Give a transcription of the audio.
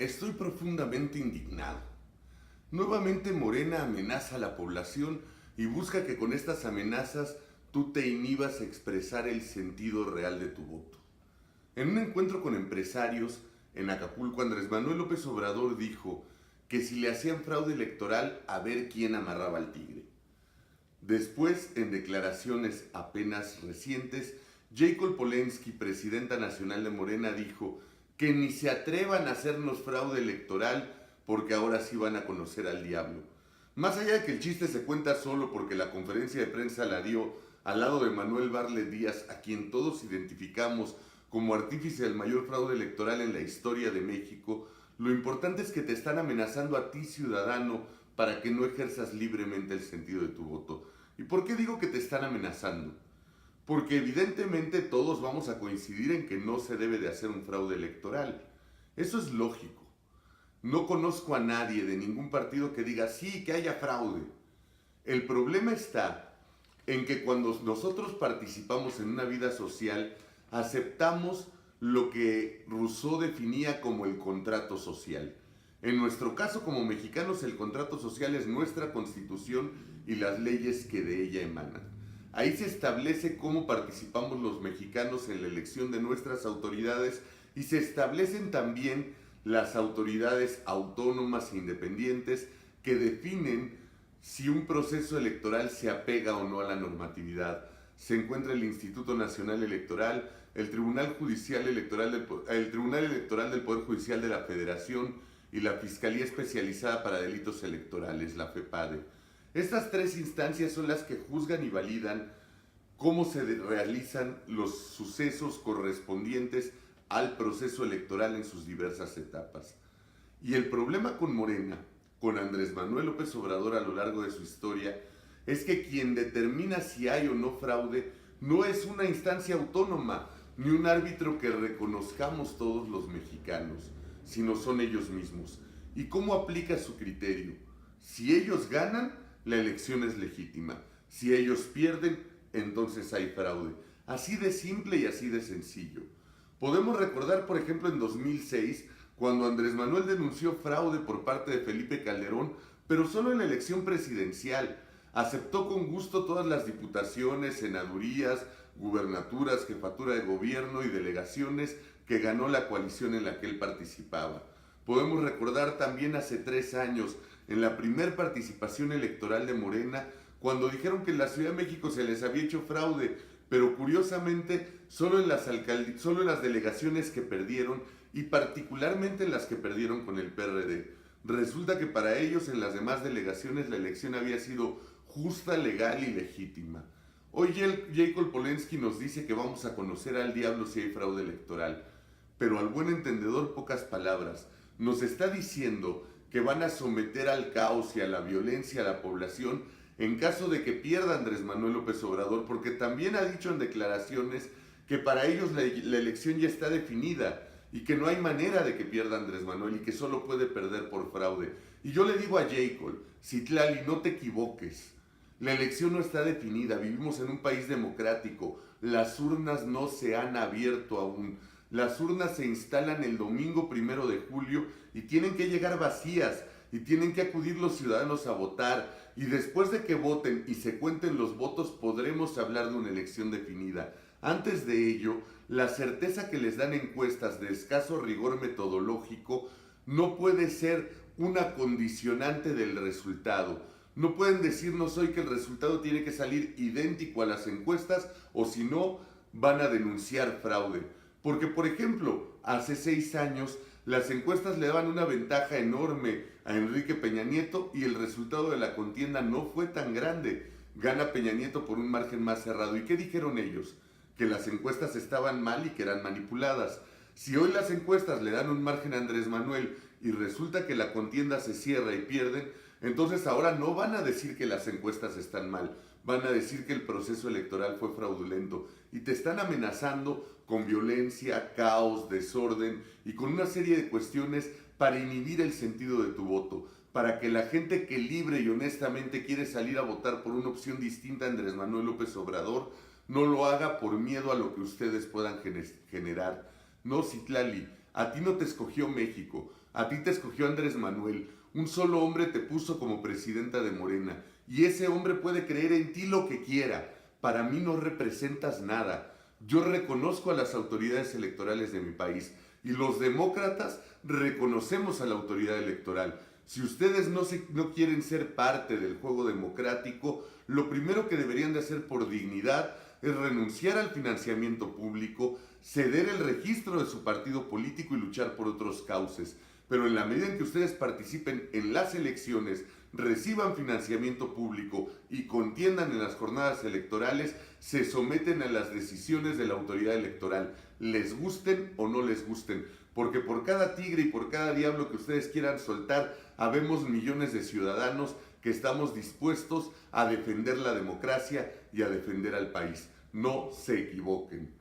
Estoy profundamente indignado. Nuevamente Morena amenaza a la población y busca que con estas amenazas tú te inhibas a expresar el sentido real de tu voto. En un encuentro con empresarios en Acapulco, Andrés Manuel López Obrador dijo que si le hacían fraude electoral, a ver quién amarraba al tigre. Después, en declaraciones apenas recientes, Jacob Polensky, presidenta nacional de Morena, dijo que ni se atrevan a hacernos fraude electoral porque ahora sí van a conocer al diablo. Más allá de que el chiste se cuenta solo porque la conferencia de prensa la dio al lado de Manuel Barlet Díaz, a quien todos identificamos como artífice del mayor fraude electoral en la historia de México, lo importante es que te están amenazando a ti, ciudadano, para que no ejerzas libremente el sentido de tu voto. ¿Y por qué digo que te están amenazando? Porque evidentemente todos vamos a coincidir en que no se debe de hacer un fraude electoral. Eso es lógico. No conozco a nadie de ningún partido que diga sí, que haya fraude. El problema está en que cuando nosotros participamos en una vida social, aceptamos lo que Rousseau definía como el contrato social. En nuestro caso como mexicanos, el contrato social es nuestra constitución y las leyes que de ella emanan. Ahí se establece cómo participamos los mexicanos en la elección de nuestras autoridades y se establecen también las autoridades autónomas e independientes que definen si un proceso electoral se apega o no a la normatividad. Se encuentra el Instituto Nacional Electoral, el Tribunal Electoral del Poder Judicial de la Federación y la Fiscalía Especializada para Delitos Electorales, la FEPADE. Estas tres instancias son las que juzgan y validan cómo se realizan los sucesos correspondientes al proceso electoral en sus diversas etapas. Y el problema con Morena, con Andrés Manuel López Obrador a lo largo de su historia, es que quien determina si hay o no fraude no es una instancia autónoma, ni un árbitro que reconozcamos todos los mexicanos, sino son ellos mismos. ¿Y cómo aplica su criterio? Si ellos ganan, la elección es legítima. Si ellos pierden, entonces hay fraude. Así de simple y así de sencillo. Podemos recordar, por ejemplo, en 2006, cuando Andrés Manuel denunció fraude por parte de Felipe Calderón, pero solo en la elección presidencial. Aceptó con gusto todas las diputaciones, senadurías, gubernaturas, jefatura de gobierno y delegaciones que ganó la coalición en la que él participaba. Podemos recordar también hace 3 años, en la primer participación electoral de Morena, cuando dijeron que en la Ciudad de México se les había hecho fraude, pero curiosamente solo en las delegaciones que perdieron y particularmente en las que perdieron con el PRD. Resulta que para ellos en las demás delegaciones la elección había sido justa, legal y legítima. Hoy Jacob Polensky nos dice que vamos a conocer al diablo si hay fraude electoral, pero al buen entendedor pocas palabras. Nos está diciendo que van a someter al caos y a la violencia a la población en caso de que pierda Andrés Manuel López Obrador, porque también ha dicho en declaraciones que para ellos la elección ya está definida y que no hay manera de que pierda Andrés Manuel y que solo puede perder por fraude. Y yo le digo a Jacob, Citlali, no te equivoques. La elección no está definida, vivimos en un país democrático, las urnas no se han abierto aún. Las urnas se instalan el domingo 1 de julio y tienen que llegar vacías y tienen que acudir los ciudadanos a votar. Y después de que voten y se cuenten los votos podremos hablar de una elección definida. Antes de ello, la certeza que les dan encuestas de escaso rigor metodológico no puede ser una condicionante del resultado. No pueden decirnos hoy que el resultado tiene que salir idéntico a las encuestas o si no, van a denunciar fraude. Porque, por ejemplo, hace 6 años las encuestas le daban una ventaja enorme a Enrique Peña Nieto y el resultado de la contienda no fue tan grande. Gana Peña Nieto por un margen más cerrado. ¿Y qué dijeron ellos? Que las encuestas estaban mal y que eran manipuladas. Si hoy las encuestas le dan un margen a Andrés Manuel y resulta que la contienda se cierra y pierden, entonces ahora no van a decir que las encuestas están mal, van a decir que el proceso electoral fue fraudulento y te están amenazando con violencia, caos, desorden y con una serie de cuestiones para inhibir el sentido de tu voto, para que la gente que libre y honestamente quiere salir a votar por una opción distinta a Andrés Manuel López Obrador no lo haga por miedo a lo que ustedes puedan generar. No, Citlali, A ti no te escogió México, a ti te escogió Andrés Manuel. Un solo hombre te puso como presidenta de Morena y ese hombre puede creer en ti lo que quiera. Para mí no representas nada. Yo reconozco a las autoridades electorales de mi país y los demócratas reconocemos a la autoridad electoral. Si ustedes no quieren ser parte del juego democrático, lo primero que deberían de hacer por dignidad es renunciar al financiamiento público, ceder el registro de su partido político y luchar por otros cauces. Pero en la medida en que ustedes participen en las elecciones, reciban financiamiento público y contiendan en las jornadas electorales, se someten a las decisiones de la autoridad electoral, les gusten o no les gusten. Porque por cada tigre y por cada diablo que ustedes quieran soltar, habemos millones de ciudadanos que estamos dispuestos a defender la democracia y a defender al país. No se equivoquen.